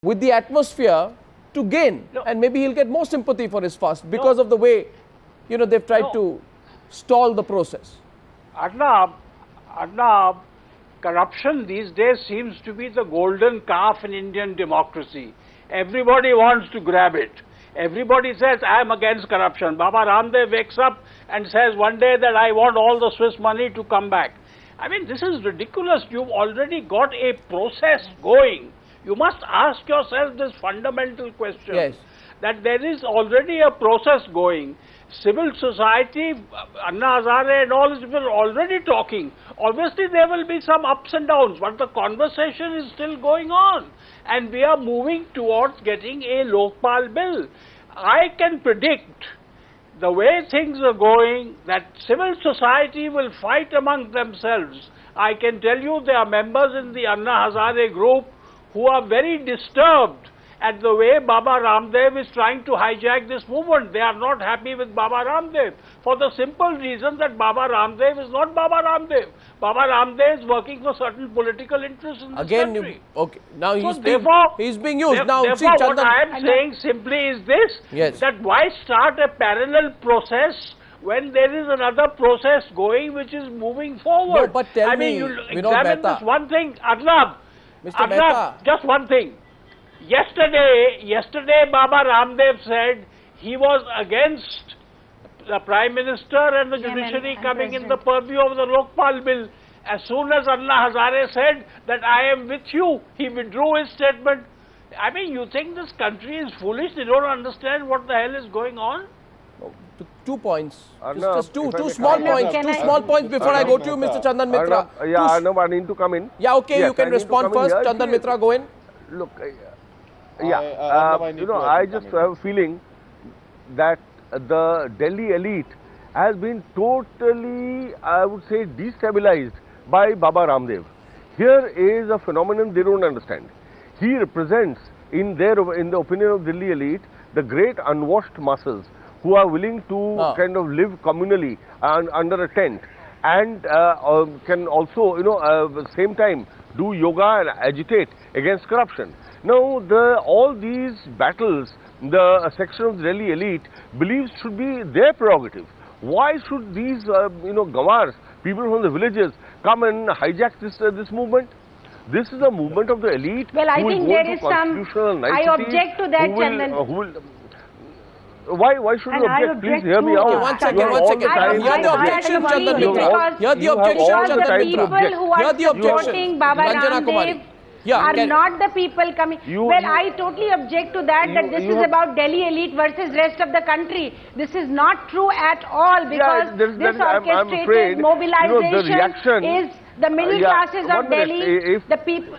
with the atmosphere to gain, and maybe he'll get more sympathy for his fast because of the way, you know, they've tried to stall the process. Arnab, corruption these days seems to be the golden calf in Indian democracy. Everybody wants to grab it. Everybody says, I am against corruption. Baba Ramdev wakes up and says one day that I want all the Swiss money to come back. I mean, this is ridiculous. You've already got a process going. You must ask yourself this fundamental question. Yes. That there is already a process going. Civil society, Anna Hazare and all these people are already talking. Obviously, there will be some ups and downs, but the conversation is still going on. And we are moving towards getting a Lokpal bill. I can predict, the way things are going, that civil society will fight among themselves. I can tell you there are members in the Anna Hazare group who are very disturbed at the way Baba Ramdev is trying to hijack this movement. They are not happy with Baba Ramdev for the simple reason that Baba Ramdev is not Baba Ramdev. Baba Ramdev is working for certain political interests in this country. Okay, now so he's being used. Now, therefore, see, what I am saying simply is this, that why start a parallel process when there is another process going which is moving forward? No, but tell me, you examine this one thing, Arnab, just one thing. Yesterday Baba Ramdev said he was against the Prime Minister and the judiciary coming in the purview of the Lokpal bill. As soon as Anna Hazare said that I am with you, he withdrew his statement. I mean, you think this country is foolish? They don't understand what the hell is going on? 2 points. Just two small points. Two small points before I go to you, Mr. Chandan Mitra. Arnab, I need to come in. Yeah, okay, yes, you can respond first. Chandan Mitra, go in. Look, I just have a feeling that the Delhi elite has been totally, I would say, destabilized by Baba Ramdev. Here is a phenomenon they don't understand. He represents, in the opinion of Delhi elite, the great unwashed masses who are willing to kind of live communally and under a tent, and can also, at the same time, do yoga and agitate against corruption. Now, all these battles, the section of the Delhi elite believes should be their prerogative. Why should these, Gawars, people from the villages, come and hijack this movement? This is a movement of the elite. Well, I think there is some. I object to that, Chandan. Why should you object? Please hear me out. One second. Hear the objection, Chandan Mitra. Hear the objection, Chandan Mitra. The people who are supporting Baba Ramdev are not the people coming. Well, I totally object to that, that this is about Delhi elite versus rest of the country. This is not true at all, because this orchestrated mobilization is the middle classes of Delhi, the people.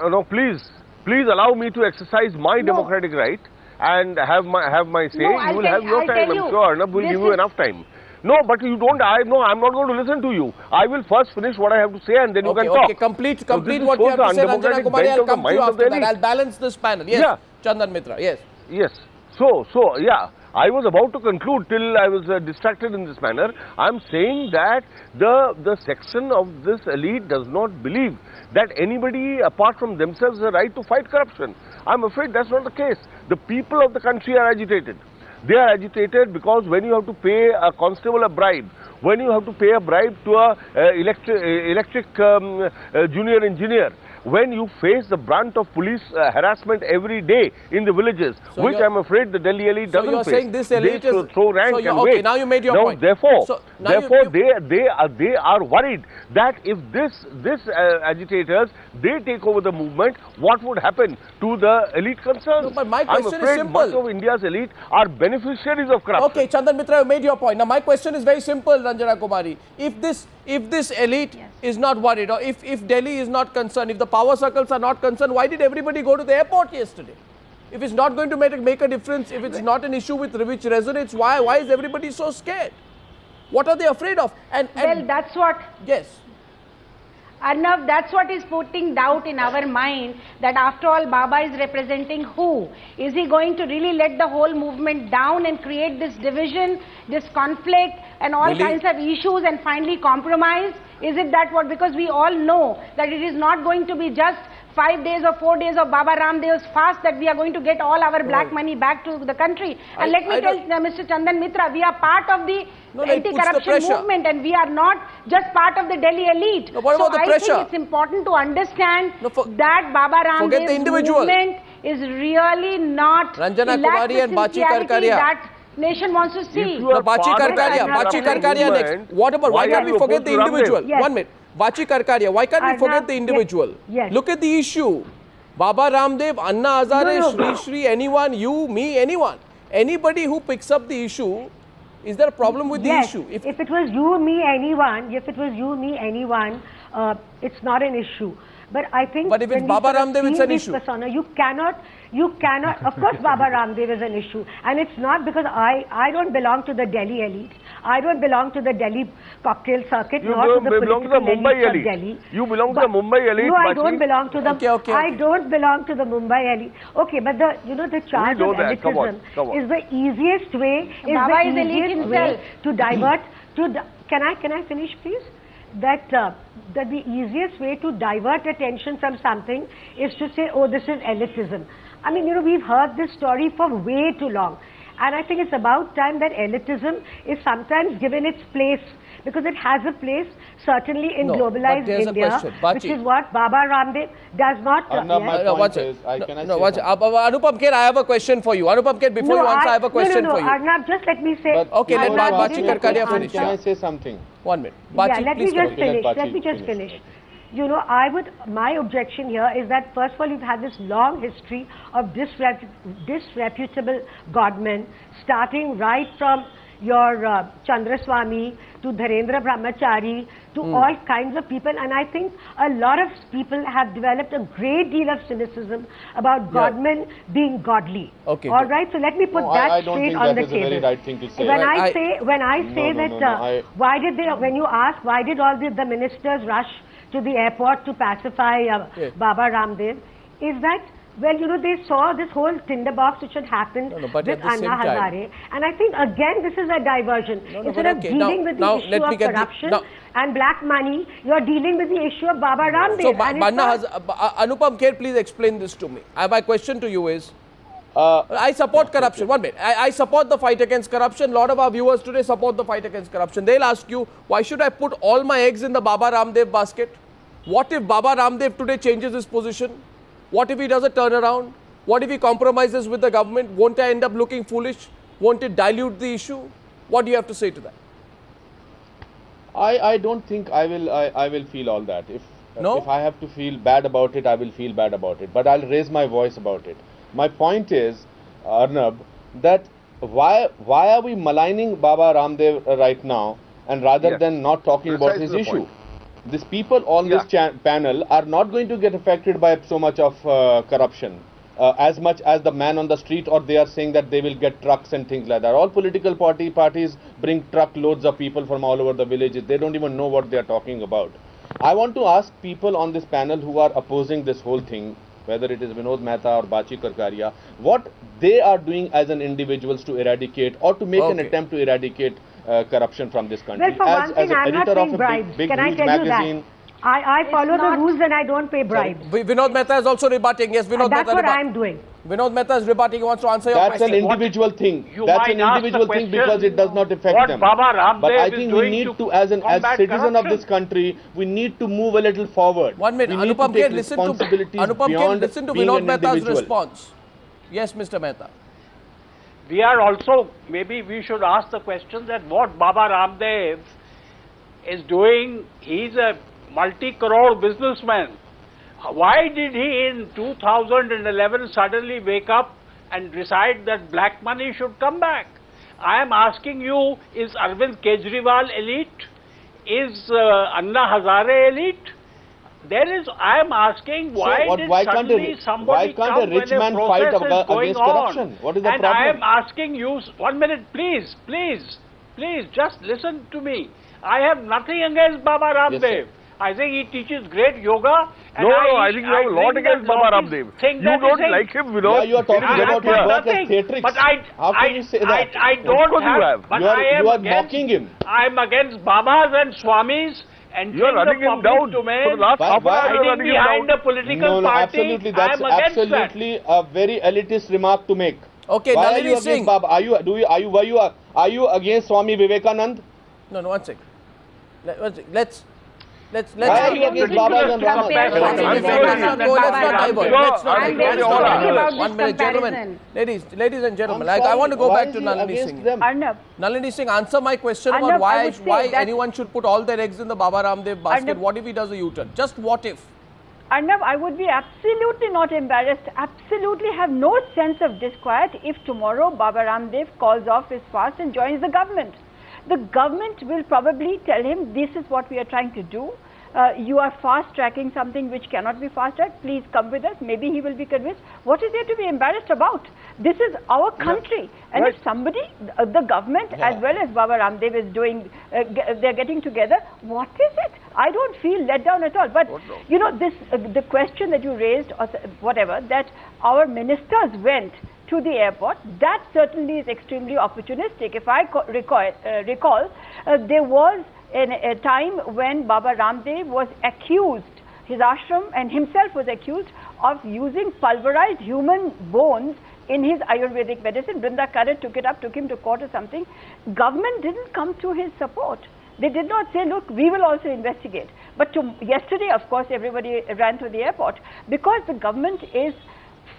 No, please allow me to exercise my democratic right and have my say. You will have your time, I'm sure. Arnab will give you enough time. No, but you don't. I'm not going to listen to you. I will first finish what I have to say, and then you can talk. Okay, complete what you have to say, Ranjana Kumari. I'll come to you after that. I'll balance this panel. Yes, Chandan Mitra. Yes. Yes. So, I was about to conclude till I was distracted in this manner. I'm saying that the section of this elite does not believe that anybody apart from themselves has a right to fight corruption. I'm afraid that's not the case. The people of the country are agitated. They are agitated because when you have to pay a constable a bribe, when you have to pay a bribe to a electric junior engineer, when you face the brunt of police harassment every day in the villages, which I'm afraid the Delhi elite doesn't face. So you're saying this elite is... throw rank and wait. Now you made your point. Therefore, they are worried that if this agitators, they take over the movement, what would happen to the elite concerned? No, but my question is simple. Most of India's elite are beneficiaries of corruption. Okay, Chandan Mitra, you made your point. Now my question is very simple, Ranjana Kumari. If this elite is not worried, or if Delhi is not concerned, if the power circles are not concerned, why did everybody go to the airport yesterday? If it's not going to make a difference, if it's not an issue which resonates, why is everybody so scared? What are they afraid of? Well, that's what... Yes. Arnab, that's what is putting doubt in our mind, that after all Baba is representing who? Is he going to really let the whole movement down and create this division, this conflict and all kinds of issues and finally compromise? Is it that what? Because we all know that it is not going to be just 5 days or 4 days of Baba Ramdev's fast that we are going to get all our black money back to the country. And let me tell Mr. Chandan Mitra, we are part of the anti-corruption movement, and we are not just part of the Delhi elite. No, what about the pressure? I think it's important to understand that Baba Ramdev's movement is really not Ranjana Kumari and Bachi Karkaria. That nation wants to see. No, Bachi Karkaria next. What about, why can't we forget the individual? Yes. 1 minute. Bachi Karkaria, why can't we forget the individual? Yes. Look at the issue. Baba Ramdev, Anna Hazare, Shri, anyone, you, me, anyone. Anybody who picks up the issue, is there a problem with the issue? If it was you, me, anyone, it's not an issue. But I think, but if it's Baba Ramdev, it's an issue. Persona, you cannot, of course Baba Ramdev is an issue. And it's not because I don't belong to the Delhi elite. I don't belong to the Delhi cocktail circuit, nor to the political elite of Delhi. You belong to the Mumbai elite. No, I don't belong to the, I don't belong to the Mumbai elite. Okay, but the, the charge of elitism is the easiest way, to divert, can I finish please? That the easiest way to divert attention from something is to say, oh, this is elitism. I mean, we've heard this story for way too long. And I think it's about time that elitism is sometimes given its place, because it has a place certainly in globalized India, which is what Baba Ramdev does not. Anupam Kher, I have a question for you. Anupam Kher, before you answer, I have a question for you. Arnab, just let me say. Okay, let Bachi Karkaria finish. Can I say something? 1 minute. Bachi, let me just finish. My objection here is that first of all, you've had this long history of disreputable godmen, starting right from your Chandraswamy to Dharendra Brahmachari to all kinds of people, and I think a lot of people have developed a great deal of cynicism about godmen being godly. Okay. All right, so let me put that straight on the table. I don't think that is a very right thing to say. When I say why did they? When you ask why did all the ministers rush to the airport to pacify Baba Ramdev, is that, well, they saw this whole tinderbox which had happened with Anna Hazare. And I think, again, this is a diversion. Instead of dealing with the issue of corruption and black money, you're dealing with the issue of Baba Ramdev. So, Anupam Kher, please explain this to me. My question to you is, I support corruption. 1 minute. I support the fight against corruption. A lot of our viewers today support the fight against corruption. They'll ask you, why should I put all my eggs in the Baba Ramdev basket? What if Baba Ramdev today changes his position? What if he does a turnaround? What if he compromises with the government? Won't I end up looking foolish? Won't it dilute the issue? What do you have to say to that? I don't think I will feel all that. If I have to feel bad about it, I will feel bad about it. But I'll raise my voice about it. My point is, Arnab, that why are we maligning Baba Ramdev right now, and rather than not talking about his issue? These people on this panel are not going to get affected by so much of corruption as much as the man on the street, or they are saying that they will get trucks and things like that. All political parties bring truckloads of people from all over the villages. They don't even know what they are talking about. I want to ask people on this panel who are opposing this whole thing, whether it is Vinod Mehta or Bachi Karkaria, what they are doing as an individuals to eradicate or to make an attempt to eradicate corruption from this country. Well, for one thing, I'm not paying bribes. Can I tell you that? I follow the rules and I don't pay bribes. Vinod Mehta is also rebutting. Yes, Vinod Mehta. That's what I'm doing. Vinod Mehta is rebutting. He wants to answer your question. That's an individual thing. That's an individual thing because it does not affect them. But I think we need to, as citizen of this country, we need to move a little forward. 1 minute. Anupam Kher, listen to Vinod Mehta's response. Yes, Mr. Mehta. We are also, maybe we should ask the question that what Baba Ramdev is doing, he's a multi-crore businessman. Why did he in 2011 suddenly wake up and decide that black money should come back? I am asking you, is Arvind Kejriwal elite? Is Anna Hazare elite? I am asking why can't a rich man fight against corruption? What is the problem? And I am asking you, 1 minute, please, just listen to me. I have nothing against Baba Ramdev. Yes, I think he teaches great yoga. And I think you have a lot against Baba Ramdev. You don't like him, Vinod. Yeah, you are talking about his work as theatrics. But how can you say that? I don't have. But you are mocking him. I am against Babas and Swamis entering you are running the him down. domain, for the last half hour, you are running him behind down. the political no, party. Absolutely, that's absolutely a very elitist remark to make. Okay, why Nalini are you Singh. against Baba? Are you against Swami Vivekanand? No, one second. Let's. Why are you against Baba and Rama? Let's not. 1 minute, gentlemen. Ladies and gentlemen, I want to go back to Nalini Singh. Nalini Singh, answer my question about why anyone should put all their eggs in the Baba Ramdev basket. What if he does a U-turn? Just what if? Arnab, I would be absolutely not embarrassed, absolutely have no sense of disquiet if tomorrow Baba Ramdev calls off his fast and joins the government. The government will probably tell him, this is what we are trying to do. You are fast-tracking something which cannot be fast-tracked. Please come with us. Maybe he will be convinced. What is there to be embarrassed about? This is our country. And if somebody, the government as well as Baba Ramdev is doing, they're getting together, what is it? I don't feel let down at all. But, you know, this the question that you raised, or whatever, that our ministers went to the airport, that certainly is extremely opportunistic. If I recall, there was a time when Baba Ramdev was accused, his ashram and himself was accused of using pulverized human bones in his Ayurvedic medicine. Brinda Karat took it up, took him to court or something. Government didn't come to his support. They did not say, look, we will also investigate. But yesterday, of course, everybody ran to the airport because the government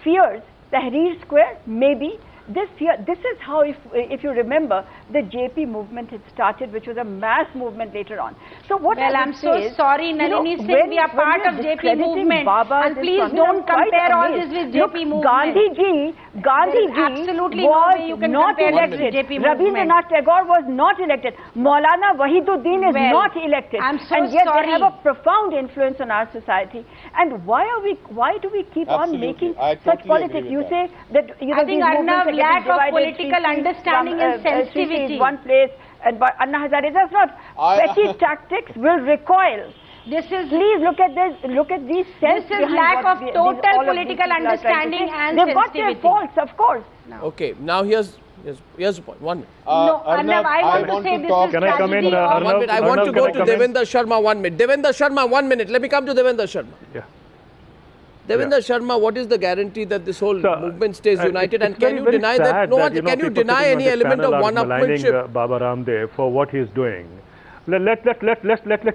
fears Tahrir Square, maybe. This is how, if you remember, the JP movement had started, which was a mass movement later on. So what I'm so sorry, Nalini Singh, we are part of JP movement, and please don't compare all this with JP movement. Gandhiji absolutely was not elected. Rabindranath Tagore was not elected. Maulana Wahiduddin is not elected. And yet they have a profound influence on our society. And why do we keep on making such politics? You say that I think Arnab, lack of political understanding and sensitivity. One place, and Anna Hazare does not. Petty tactics will recoil. Please look at this. Look at these sense. This is lack of total political understanding and sensitivity. They've got their faults, of course. No. Okay, now here's the point. 1 minute. No, Arnab, I want to say this is. Can I come in? Arnab, I want to go to Devendra Sharma. 1 minute. Devendra Sharma, 1 minute. Let me come to Devendra Sharma. Yeah. Devendra Sharma, what is the guarantee that this whole movement stays united? And can you deny that? Can you deny any element of one-upmanship? Baba Ramdev for what he is doing. Let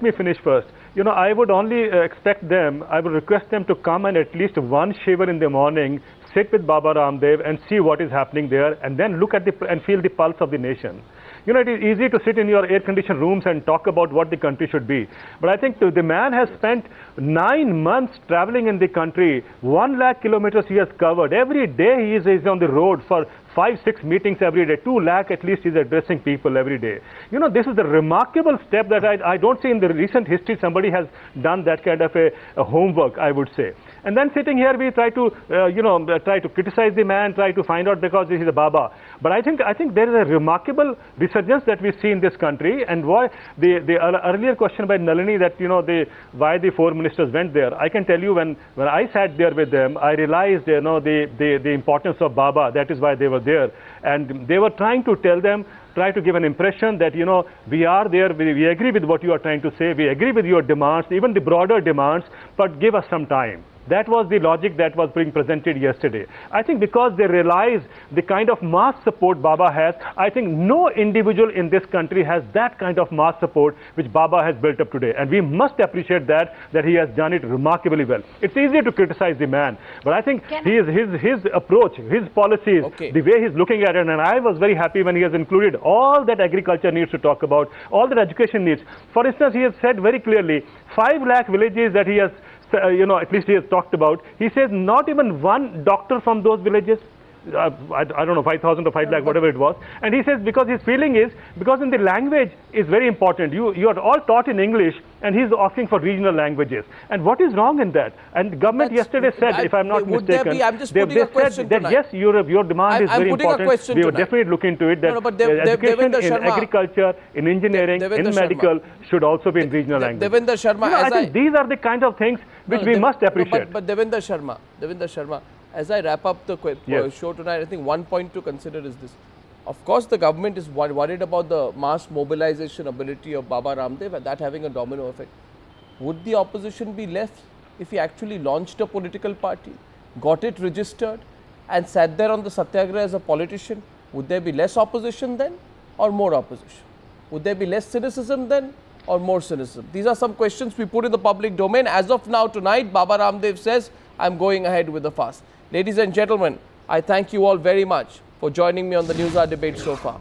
me finish first. You know, I would only expect them, I would request them to come and at least one shiva in the morning, sit with Baba Ramdev and see what is happening there, and then look at and feel the pulse of the nation. You know, it is easy to sit in your air-conditioned rooms and talk about what the country should be. But I think the man has spent 9 months traveling in the country. 1 lakh kilometers he has covered. Every day he is on the road for 5-6 meetings every day. 2 lakh at least is addressing people every day. You know, this is a remarkable step that I don't see in the recent history somebody has done that kind of a homework, I would say. And then sitting here, we try to, try to criticize the man, try to find out because this is a Baba. But I think there is a remarkable resurgence that we see in this country. And why the earlier question by Nalini that, you know, why the 4 ministers went there. I can tell you when I sat there with them, I realized, you know, the importance of Baba. That is why they were there. And they were trying to try to give an impression that, you know, we are there, we agree with what you are trying to say, we agree with your demands, even the broader demands, but give us some time. That was the logic that was being presented yesterday. I think because they realize the kind of mass support Baba has, I think no individual in this country has that kind of mass support which Baba has built up today. And we must appreciate that he has done it remarkably well. It's easy to criticize the man, but I think his approach, his policies, the way he's looking at it, and I was very happy when he has included all that agriculture needs to talk about, all that education needs. For instance, he has said very clearly, 5 lakh villages that he has at least he has talked about. He says not even one doctor from those villages, I don't know, 5,000 or 5 lakh, whatever it was. And he says because his feeling is, because in the language is very important. You are all taught in English, and he's asking for regional languages. And what is wrong in that? And government yesterday said, if I'm not mistaken, they said that yes, your demand is very important. We will definitely look into it. That education in agriculture, in engineering, in medical should also be in regional language. Devendra Sharma, I think these are the kind of things which we must appreciate. But Devendra Sharma, as I wrap up the show tonight, I think one point to consider is this. Of course, the government is worried about the mass mobilization ability of Baba Ramdev and that having a domino effect. Would the opposition be left if he actually launched a political party, got it registered and sat there on the Satyagraha as a politician? Would there be less opposition then or more opposition? Would there be less cynicism then or more cynicism? These are some questions we put in the public domain. As of now, tonight, Baba Ramdev says, I'm going ahead with the fast. Ladies and gentlemen, I thank you all very much for joining me on the News Hour debate so far.